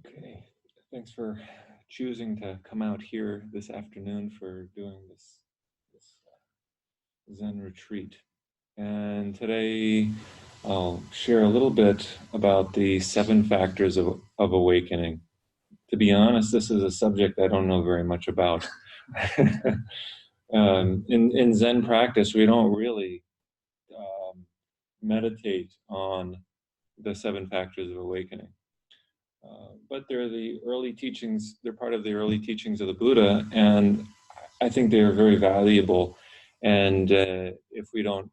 Okay, thanks for choosing to come out here this afternoon for doing this Zen retreat. And today I'll share a little bit about the 7 factors of awakening. To be honest, this is a subject I don't know very much about. In Zen practice, we don't really meditate on the 7 factors of awakening. But they're the early teachings, they're part of the early teachings of the Buddha, and I think they are very valuable. And if we don't,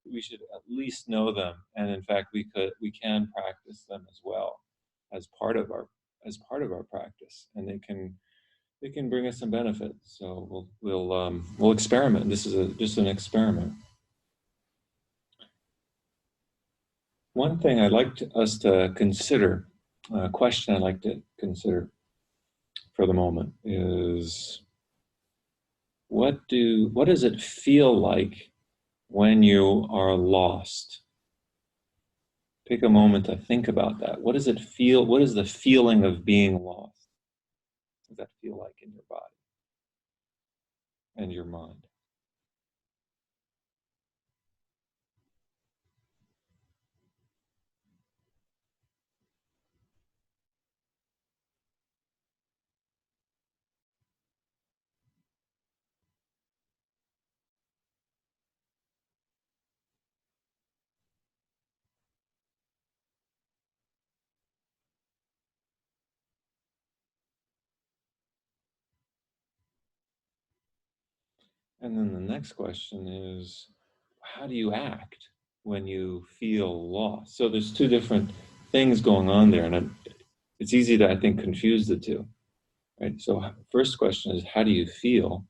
we should at least know them. And in fact, we can practice them as well as part of our practice, and they can bring us some benefits. So we'll experiment. This is just an experiment. One thing I'd like us to consider, a question I'd like to consider for the moment is what does it feel like when you are lost? Take a moment to think about that. What does it feel? What is the feeling of being lost? What does that feel like in your body and your mind? And then the next question is, how do you act when you feel lost? So there's 2 different things going on there, and it's easy to, I think, confuse the two. Right? So first question is, how do you feel?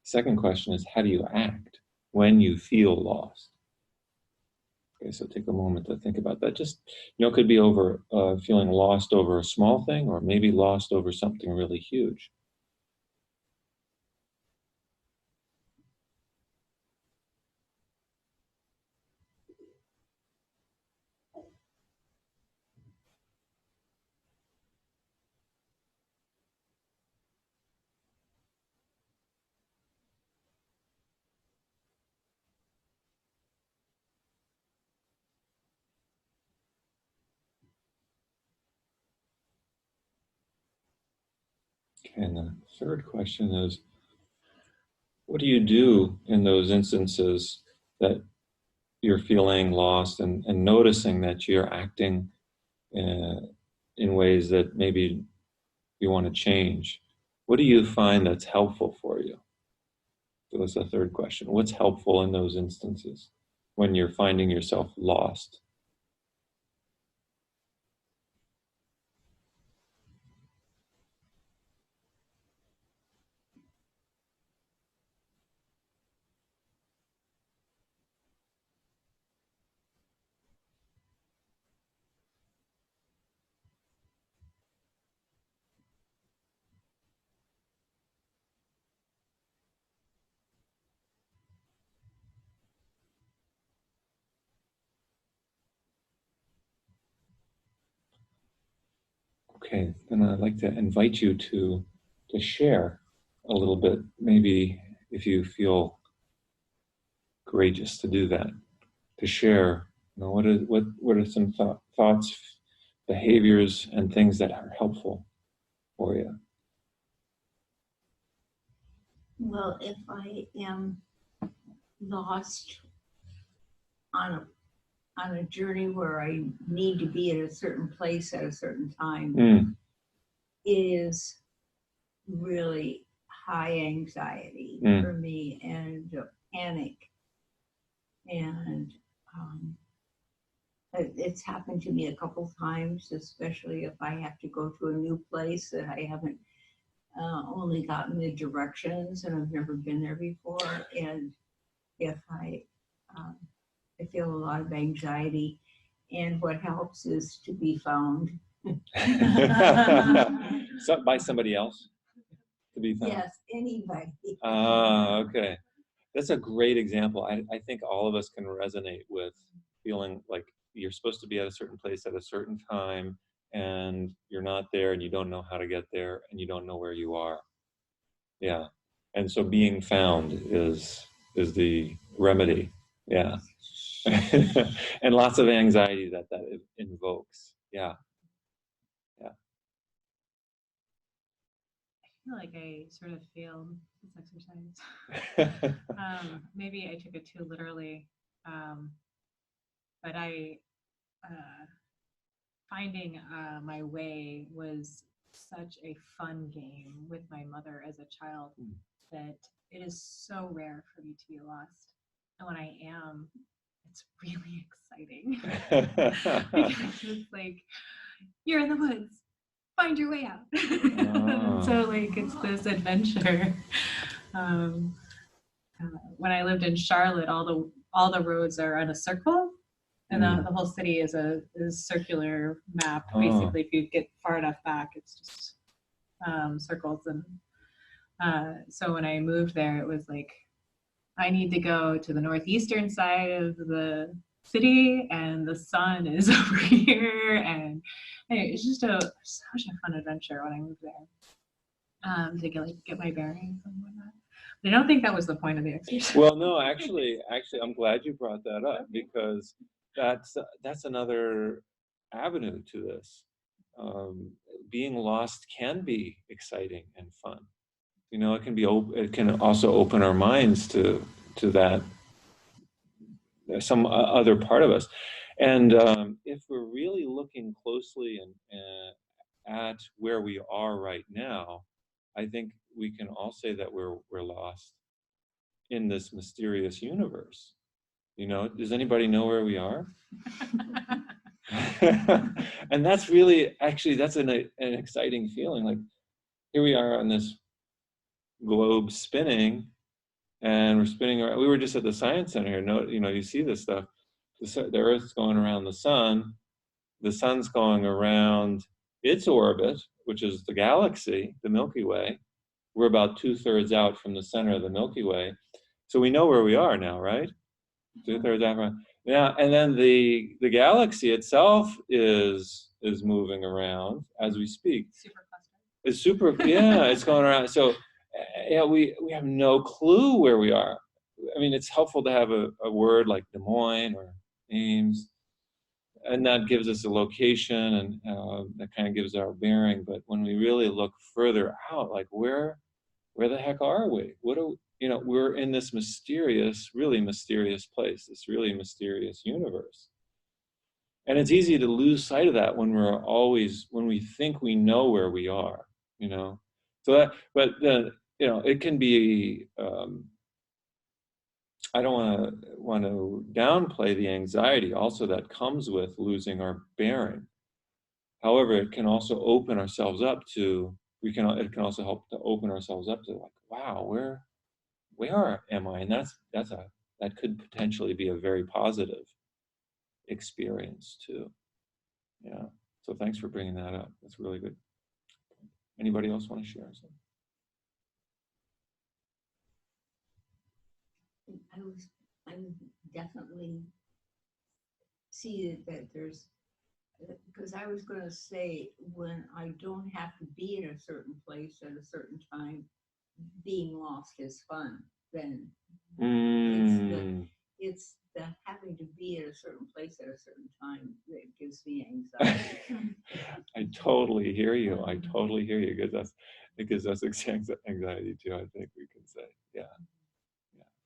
Second question is, how do you act when you feel lost? Okay, so take a moment to think about that. Just, it could be over feeling lost over a small thing, or maybe lost over something really huge. Okay, and the third question is, what do you do in those instances that you're feeling lost and noticing that you're acting in ways that maybe you want to change? What do you find that's helpful for you? So that's the third question. What's helpful in those instances when you're finding yourself lost? Okay, then I'd like to invite you to share a little bit, maybe if you feel courageous to do that, to share, what are some thoughts, behaviors, and things that are helpful for you? Well, if I am lost on a journey where I need to be at a certain place at a certain time, it is really high anxiety for me and panic. And it's happened to me a couple times, especially if I have to go to a new place that I haven't only gotten the directions and I've never been there before. And if I feel a lot of anxiety, and what helps is to be found. So, by somebody else to be found? Yes, anybody. Okay. That's a great example. I think all of us can resonate with feeling like you're supposed to be at a certain place at a certain time, and you're not there, and you don't know how to get there, and you don't know where you are. Yeah. And so being found is the remedy. Yeah. And lots of anxiety that invokes. Yeah. Yeah. I feel like I sort of failed this exercise. Maybe I took it too literally, but finding my way was such a fun game with my mother as a child that it is so rare for me to be lost. And when I am, it's really exciting. Because it's like, you're in the woods, find your way out. So like it's this adventure. When I lived in Charlotte, all the roads are on a circle, and the whole city is a circular map. Basically, if you get far enough back, it's just circles. And so when I moved there, it was like, I need to go to the northeastern side of the city, and the sun is over here. And it's just such a fun adventure when I moved there, to get my bearings and whatnot. But I don't think that was the point of the exercise. Well, no, actually, I'm glad you brought that up, because that's another avenue to this. Being lost can be exciting and fun. You know, it can also open our minds to that some other part of us. And if we're really looking closely at where we are right now, I think we can all say that we're lost in this mysterious universe. You know, does anybody know where we are? And that's really, actually, that's an exciting feeling. Like, here we are on this globe spinning, and we're spinning around. We were just at the Science Center here. No, you know, you see this stuff. The Earth's going around the sun. The sun's going around its orbit, which is the galaxy, the Milky Way. We're about 2/3 out from the center of the Milky Way. So we know where we are now, right? 2/3 out from, yeah. And then the galaxy itself is moving around as we speak. Super cluster. It's super, yeah, it's going around. So yeah, we have no clue where we are. I mean, it's helpful to have a word like Des Moines or Ames, and that gives us a location, and that kind of gives our bearing. But when we really look further out, like where the heck are we? What do you know? We're in this mysterious, really mysterious place, this really mysterious universe. And it's easy to lose sight of that when we think we know where we are, you know. So that, but then, you know, it can be, I don't want to downplay the anxiety also that comes with losing our bearing. However, it can also open ourselves up to, it can also help to open ourselves up to, like, wow, where am I? And that could potentially be a very positive experience too. Yeah. So thanks for bringing that up. That's really good. Anybody else want to share something? I would definitely see that there's, because I was going to say, when I don't have to be in a certain place at a certain time, being lost is fun. Then it's the having to be at a certain place at a certain time that gives me anxiety. I totally hear you. I totally hear you, because it gives us anxiety too, I think we can say. Yeah,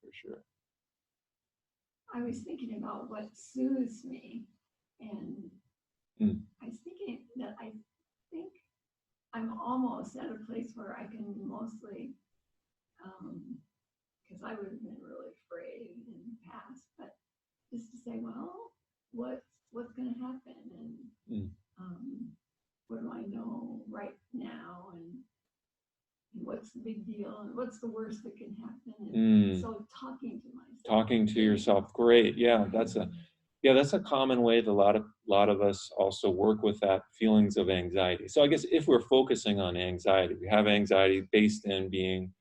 for sure. I was thinking about what soothes me, and I was thinking that I think I'm almost at a place where I can mostly, because I would have been really afraid in the past, but just to say, well, what's going to happen, and what do I know right now, and what's the big deal, and what's the worst that can happen, and so talking to myself. Talking to yourself, great. Yeah, that's a common way that a lot of us also work with that feelings of anxiety. So I guess if we're focusing on anxiety, we have anxiety based in being,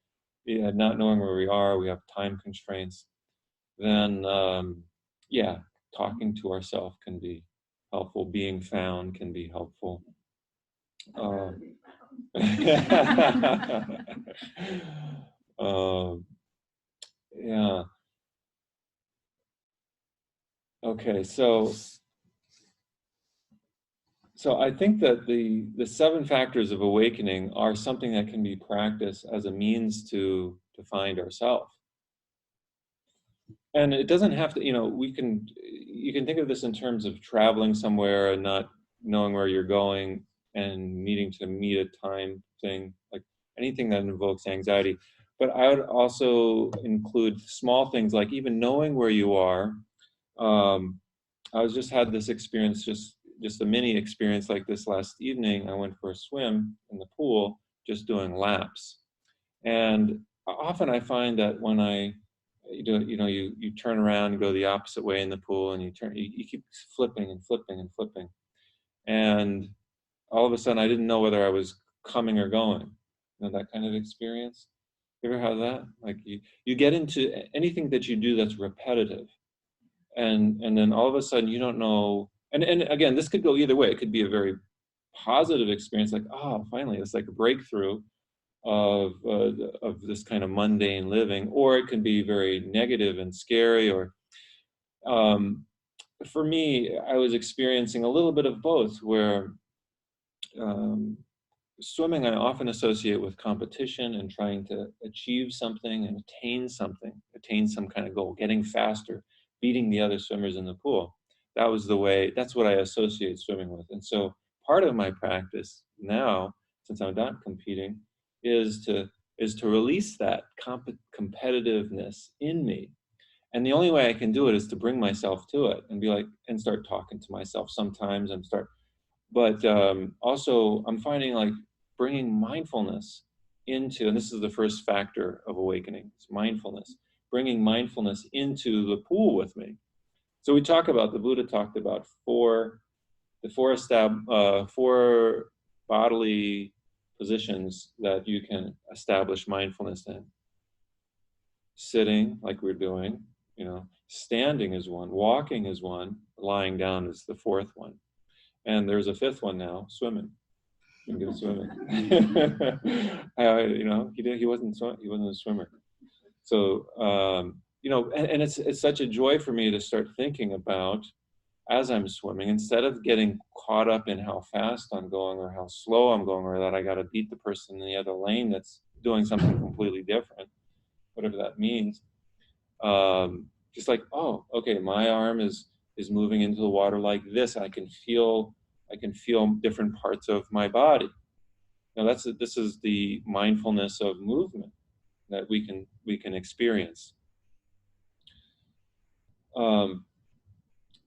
not knowing where we are, we have time constraints, then talking to ourselves can be helpful. Being found can be helpful. I'd rather be found. Yeah. Okay, so I think that the 7 factors of awakening are something that can be practiced as a means to find ourselves. And it doesn't have to, you can think of this in terms of traveling somewhere and not knowing where you're going and needing to meet a time thing, like anything that invokes anxiety. But I would also include small things like even knowing where you are. I was just had this experience, just a mini experience like this last evening. I went for a swim in the pool, just doing laps. And often I find that when you turn around and go the opposite way in the pool, and you keep flipping and flipping and flipping. And all of a sudden I didn't know whether I was coming or going. That kind of experience. You ever have that? Like you get into anything that you do that's repetitive. And then all of a sudden you don't know, and again, this could go either way. It could be a very positive experience, like, oh, finally, it's like a breakthrough of this kind of mundane living, or it can be very negative and scary. Or for me, I was experiencing a little bit of both, where swimming I often associate with competition and trying to achieve something and attain some kind of goal, getting faster, beating the other swimmers in the pool. That's what I associate swimming with. And so part of my practice now, since I'm not competing, is to release that competitiveness in me. And the only way I can do it is to bring myself to it and be like, and start talking to myself sometimes but also I'm finding like bringing mindfulness into, and this is the first factor of awakening, it's mindfulness, bringing mindfulness into the pool with me. So the Buddha talked about four bodily positions that you can establish mindfulness in. Sitting, like we're doing, standing is one, walking is one, lying down is the fourth one. And there's a fifth one now, swimming. You can go swimming. He wasn't a swimmer. So, and it's such a joy for me to start thinking about, as I'm swimming, instead of getting caught up in how fast I'm going or how slow I'm going, or that I got to beat the person in the other lane that's doing something completely different, whatever that means. Just like, oh, okay, my arm is moving into the water like this. I can feel different parts of my body. Now this is the mindfulness of movement that we can experience.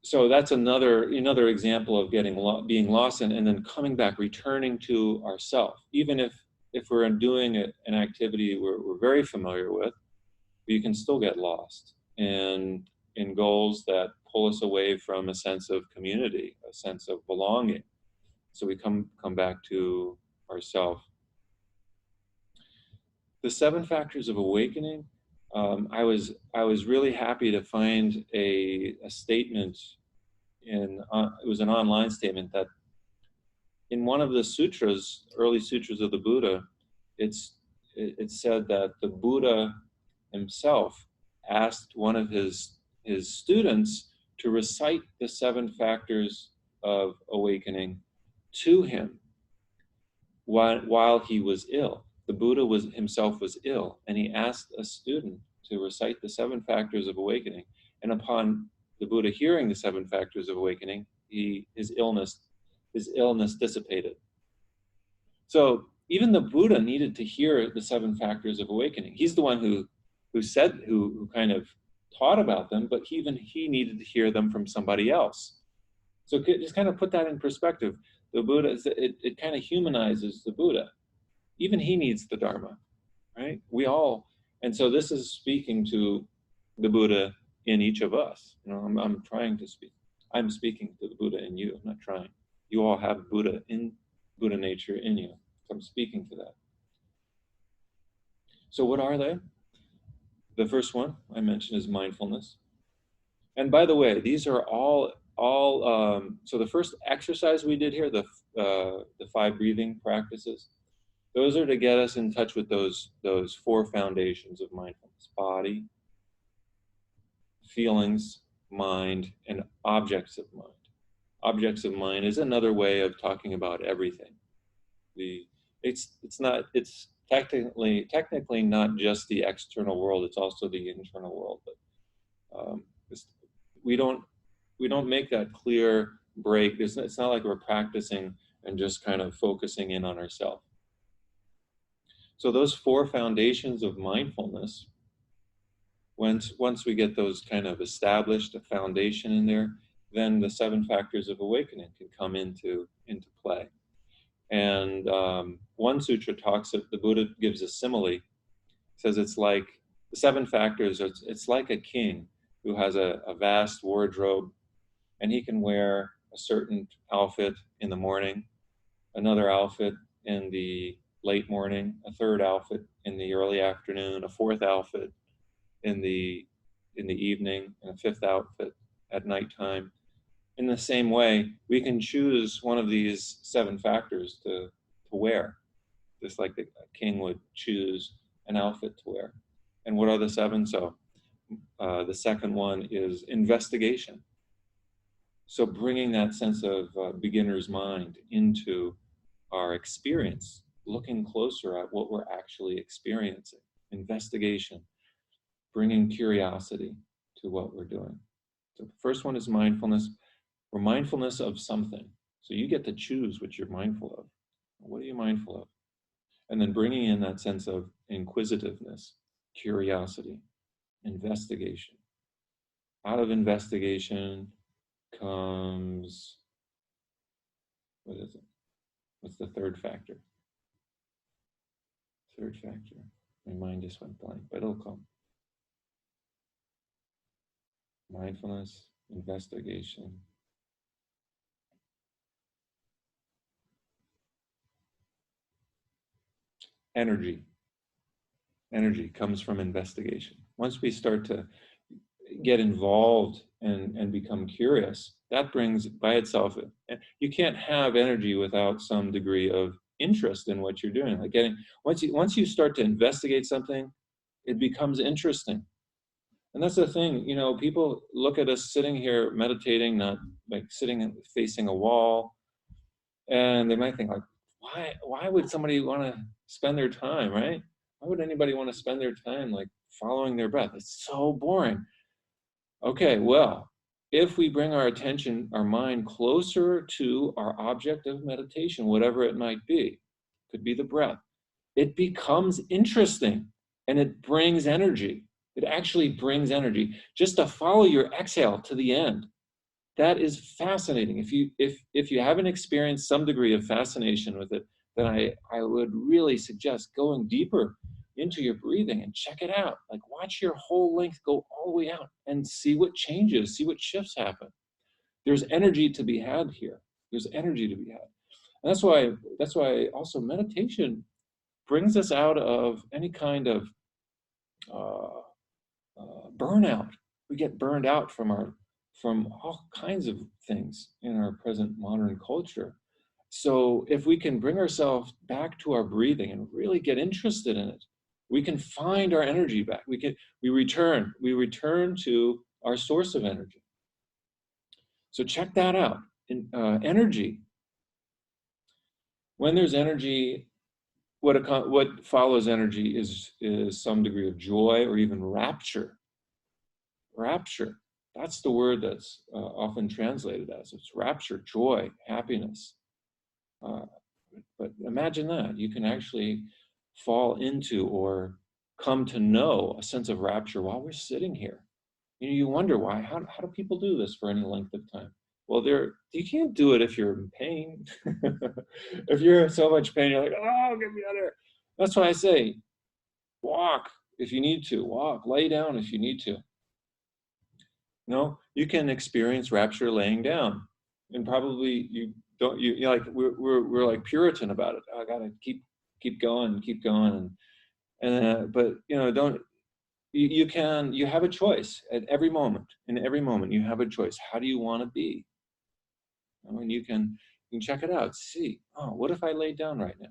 So that's another example of being lost and then coming back, returning to ourself. Even if we're doing an activity we're very familiar with, you can still get lost in goals that pull us away from a sense of community, a sense of belonging. So we come back to ourself. The 7 factors of awakening. I was really happy to find a statement it was an online statement that in one of the sutras, early sutras of the Buddha, it said that the Buddha himself asked one of his students to recite the 7 factors of awakening to him while he was ill. The Buddha himself was ill, and he asked a student to recite the 7 factors of awakening. And upon the Buddha hearing the 7 factors of awakening, his illness dissipated. So even the Buddha needed to hear the 7 factors of awakening. He's the one who kind of taught about them, but he needed to hear them from somebody else. So just kind of put that in perspective. The Buddha, it kind of humanizes the Buddha. Even he needs the Dharma, right? We all, and so this is speaking to the Buddha in each of us. I'm trying to speak. I'm speaking to the Buddha in you. I'm not trying. You all have Buddha nature in you. So I'm speaking to that. So what are they? The first one I mentioned is mindfulness. And by the way, these are all So the first exercise we did here, the 5 breathing practices, those are to get us in touch with those 4 foundations of mindfulness: body, feelings, mind, and objects of mind. Objects of mind is another way of talking about everything. It's technically not just the external world, it's also the internal world. But we don't make that clear break. It's not like we're practicing and just kind of focusing in on ourselves. So those 4 foundations of mindfulness, once we get those kind of established, a foundation in there, then the 7 factors of awakening can come into play. And one sutra talks of, the Buddha gives a simile, says it's like the 7 factors, it's like a king who has a vast wardrobe, and he can wear a certain outfit in the morning, another outfit in the late morning, a third outfit in the early afternoon, a fourth outfit in the evening, and a fifth outfit at nighttime. In the same way, we can choose one of these 7 factors to wear, just like a king would choose an outfit to wear. And what are the 7? So the second one is investigation. So bringing that sense of beginner's mind into our experience, looking closer at what we're actually experiencing. Investigation, bringing curiosity to what we're doing. So the first one is mindfulness. We're mindfulness of something. So you get to choose what you're mindful of. What are you mindful of? And then bringing in that sense of inquisitiveness, curiosity, investigation. Out of investigation comes, what is it? What's the third factor? Third factor. My mind just went blank, but it'll come. Mindfulness, investigation. Energy. Energy comes from investigation. Once we start to get involved and become curious, that brings by itself, you can't have energy without some degree of interest in what you're doing. Like once you start to investigate something, it becomes interesting. And that's the thing, people look at us sitting here meditating, not like sitting and facing a wall, and they might think like, why would somebody want to spend their time, right? Why would anybody want to spend their time like following their breath? It's so boring. Okay, well, if we bring our attention, our mind closer to our object of meditation, whatever it might be, could be the breath, it becomes interesting and it brings energy. It actually brings energy. Just to follow your exhale to the end, that is fascinating. If you haven't experienced some degree of fascination with it, then I would really suggest going deeper into your breathing and check it out. Like watch your whole length go all the way out and see what changes, see what shifts happen. There's energy to be had here. There's energy to be had. And that's why also meditation brings us out of any kind of burnout. We get burned out from all kinds of things in our present modern culture. So if we can bring ourselves back to our breathing and really get interested in it, we can find our energy back. We return to our source of energy. So check that out. Energy. When there's energy, what follows energy is some degree of joy or even rapture. Rapture. That's the word that's often translated as. It's rapture, joy, happiness. But imagine that. You can actually fall into or come to know a sense of rapture while we're sitting here. You wonder why. How do people do this for any length of time? Well, you can't do it if you're in pain. If you're in so much pain, you're like, oh, get me out of here. That's why I say, walk if you need to. Walk, lay down if you need to. You can experience rapture laying down, and probably you don't. You like we're like Puritan about it. I gotta keep going, but don't. you have a choice at every moment. In every moment, you have a choice. How do you want to be? And you can check it out. See, oh, what if I laid down right now?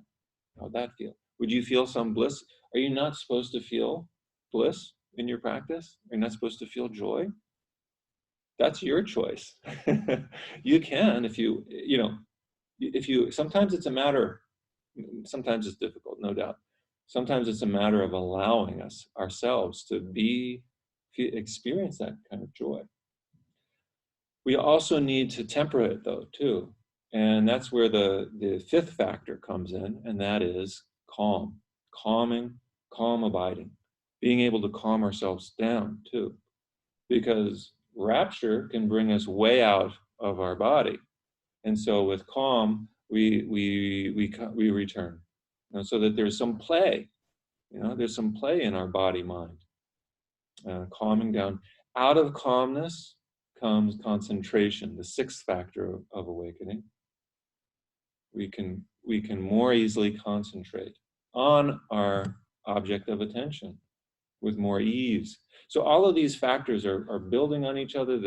How'd that feel? Would you feel some bliss? Are you not supposed to feel bliss in your practice? Are you not supposed to feel joy? That's your choice. You can if you, sometimes it's a matter, sometimes it's difficult, no doubt. Sometimes it's a matter of allowing ourselves to experience that kind of joy. We also need to temper it though, too. And that's where the fifth factor comes in, and that is calm. Calm abiding. Being able to calm ourselves down, too. Because rapture can bring us way out of our body. And so with calm, we return. So that there's some play. There's some play in our body mind. Calming down. Out of calmness comes concentration, the sixth factor of awakening. We can more easily concentrate on our object of attention with more ease. So all of these factors are building on each other.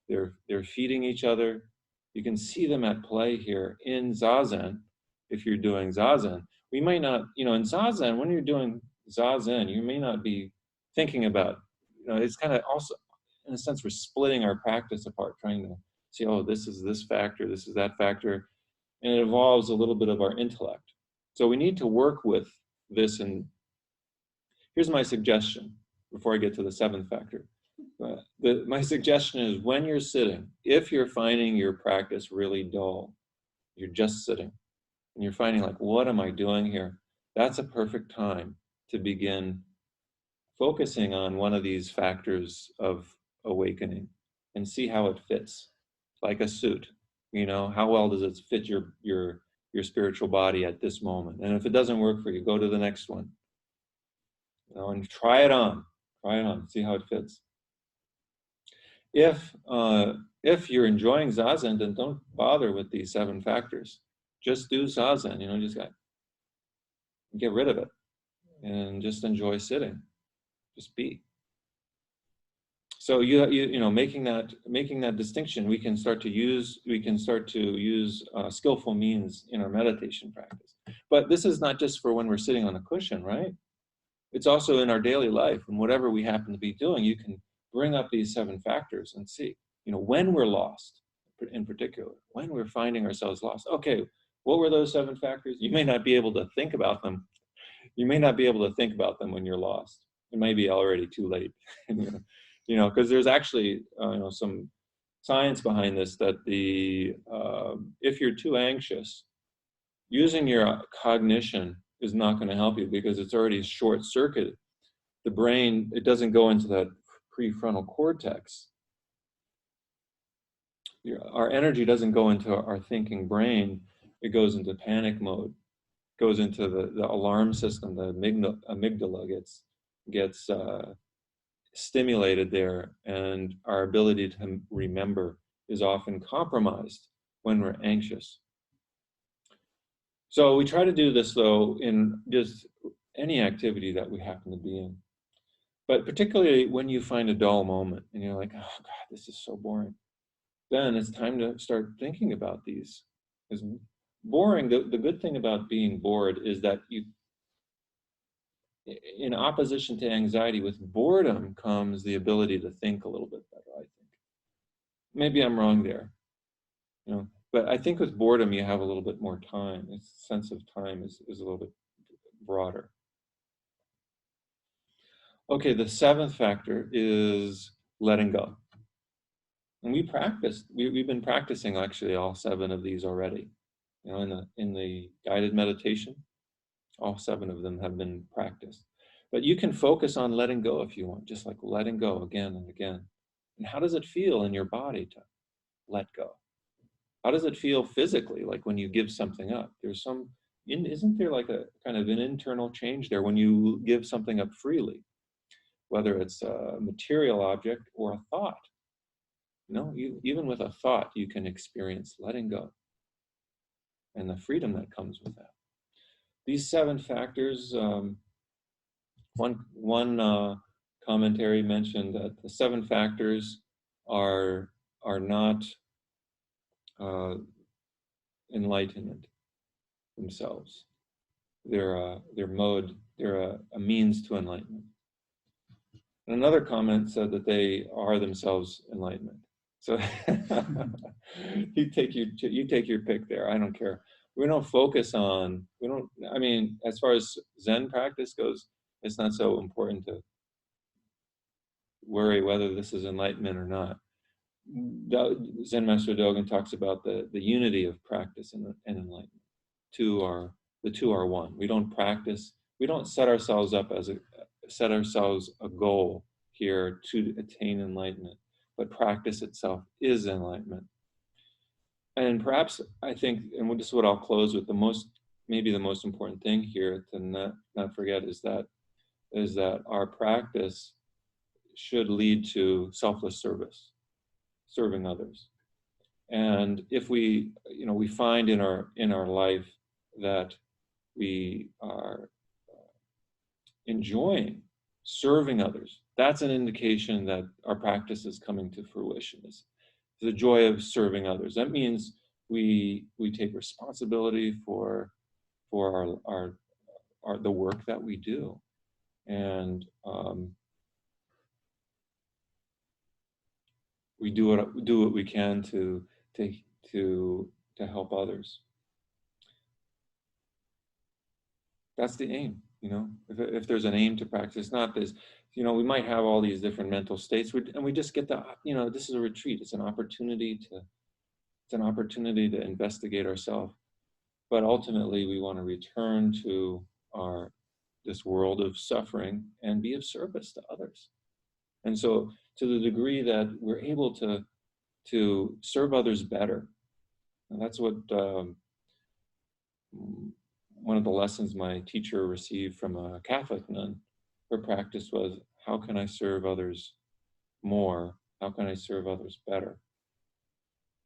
They're feeding each other. You can see them at play here in Zazen. If you're doing Zazen, we might not, in Zazen, when you're doing Zazen, you may not be thinking about, it's kind of also, in a sense, we're splitting our practice apart, trying to see, oh, this is this factor, this is that factor, and it involves a little bit of our intellect. So we need to work with this. And here's my suggestion before I get to the seventh factor. My suggestion is when you're sitting, if you're finding your practice really dull, you're just sitting, and you're finding like, what am I doing here? That's a perfect time to begin focusing on one of these factors of awakening and see how it fits, like a suit. How well does it fit your spiritual body at this moment? And if it doesn't work for you, go to the next one. And try it on, see how it fits. If you're enjoying Zazen, then don't bother with these seven factors. Just do Zazen, just get rid of it and just enjoy sitting. Just be. So making that distinction, we can start to use skillful means in our meditation practice. But this is not just for when we're sitting on a cushion, right? It's also in our daily life, and whatever we happen to be doing, you can bring up these seven factors and see, when we're lost, in particular, when we're finding ourselves lost. Okay, what were those seven factors? You may not be able to think about them. You may not be able to think about them when you're lost. It may be already too late. Because there's actually some science behind this, that if you're too anxious, using your cognition is not going to help you, because it's already short-circuited. The brain, it doesn't go into that prefrontal cortex. Our energy doesn't go into our thinking brain. It goes into panic mode, goes into the alarm system. The amygdala gets stimulated there, and our ability to remember is often compromised when we're anxious. So we try to do this, though, in just any activity that we happen to be in. But particularly when you find a dull moment and you're like, oh God, this is so boring, then it's time to start thinking about these. Because boring, the good thing about being bored is that in opposition to anxiety, with boredom comes the ability to think a little bit better, I think. Maybe I'm wrong there, but I think with boredom, you have a little bit more time. The sense of time is a little bit broader. Okay, the seventh factor is letting go. And we've been practicing actually all seven of these already. In the guided meditation, all seven of them have been practiced. But you can focus on letting go if you want, just like letting go again and again. And how does it feel in your body to let go? How does it feel physically, like when you give something up? Isn't there like a kind of an internal change there when you give something up freely, whether it's a material object or a thought? Even with a thought, you can experience letting go and the freedom that comes with that. These seven factors, one commentary mentioned that the 7 factors are not enlightenment themselves. They're a means to enlightenment. And another comment said that they are themselves enlightenment. So you take your pick there. I don't care. We don't focus on, I mean, as far as Zen practice goes, it's not so important to worry whether this is enlightenment or not. Zen Master Dogen talks about the unity of practice and enlightenment. The two are one. We don't practice. We don't set ourselves up a goal here to attain enlightenment, but practice itself is enlightenment. And perhaps I think, and this is what I'll close with, maybe the most important thing here to not forget is that our practice should lead to selfless service, serving others. And if we find in our life that we are enjoying serving others, that's an indication that our practice is coming to fruition. It's the joy of serving others. That means we take responsibility for the work that we do, and we do what we can to help others. That's the aim, If there's an aim to practice, not this, we might have all these different mental states, and we just get this is a retreat. It's an opportunity to investigate ourselves. But ultimately, we want to return to this world of suffering and be of service to others. And so, to the degree that we're able to serve others better, and that's what one of the lessons my teacher received from a Catholic nun. Her practice was, how can I serve others more? How can I serve others better?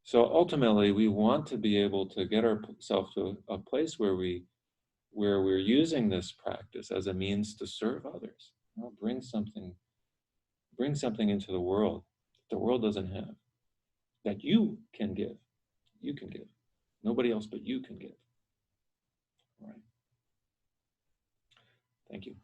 So ultimately, we want to be able to get ourselves to a place where we're using this practice as a means to serve others. Bring something into the world that the world doesn't have, that you can give. You can give. Nobody else but you can give. All right. Thank you.